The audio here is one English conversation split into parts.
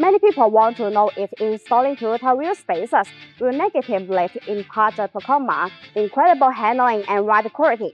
Many people want to know if installing Toyota wheel spacers will negatively impact the Tacoma incredible handling and ride quality.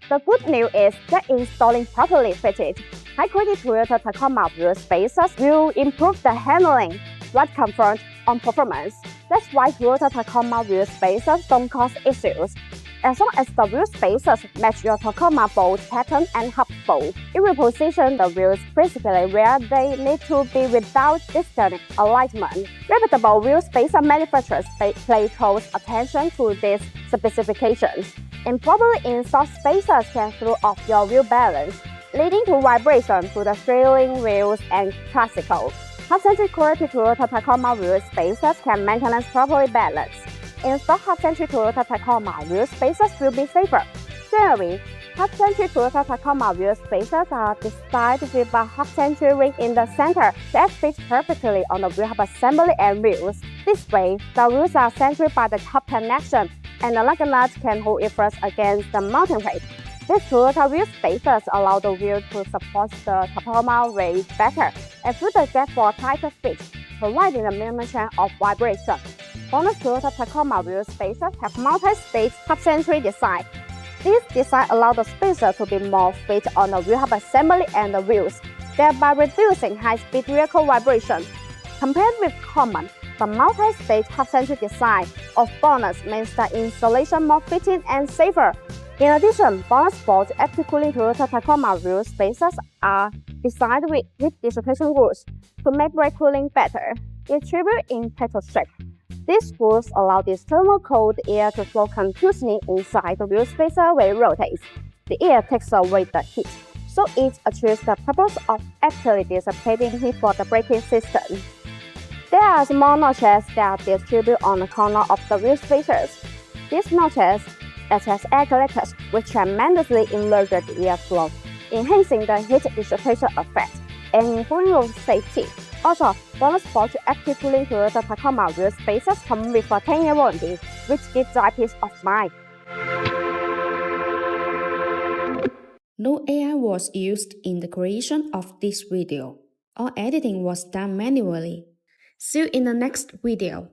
The good news is that installing properly fitted, high-quality Toyota Tacoma wheel spacers will improve the handling, ride comfort, and performance. That's why Toyota Tacoma wheel spacers don't cause issues. As long as the wheel spacers match your Tacoma bolt pattern and hub bolt, it will position the wheels principally where they need to be without distant alignment. Reputable wheel spacer manufacturers pay close attention to these specifications. Improperly installed spacers can throw off your wheel balance, leading to vibration to the steering wheels and classical. Hub-centric quality Toyota Tacoma wheel spacers can maintain properly balanced. Installed hub-centric Toyota Tacoma wheel spacers will be safer. Generally, hub-centric Toyota Tacoma wheel spacers are designed with a hub-centric ring in the center that fits perfectly on the wheel hub assembly and wheels. This way, the wheels are centered by the hub connection, and the lug nut can hold it first against the mounting weight. These Toyota wheel spacers allow the wheel to support the Tacoma weight better and fill the gap for a tighter fit, providing a minimum chance of vibration. BONOSS Toyota Tacoma wheel spacers have multi-stage hub-centric design. This design allows the spacer to be more fit on the wheel hub assembly and the wheels, thereby reducing high-speed vehicle vibration. Compared with common, the multi-stage hub-centric design of BONOSS makes the installation more fitting and safer. In addition, bloxsport active cooling Toyota Tacoma wheel spacers are designed with heat dissipation rules to make brake cooling better. Distributed in petrol strip. These rules allow this thermal cold air to flow continuously inside the wheel spacer when it rotates. The air takes away the heat, so it achieves the purpose of actually dissipating heat for the braking system. There are small notches that distribute on the corner of the wheel spacers. These notches act as air collectors, which tremendously enlarge the airflow, enhancing the heat dissipation effect and improving road safety. Also, BONOSS active cooling Toyota Tacoma wheel spacers come with a 10-year warranty, which gives you peace of mind. No AI was used in the creation of this video. All editing was done manually. See you in the next video.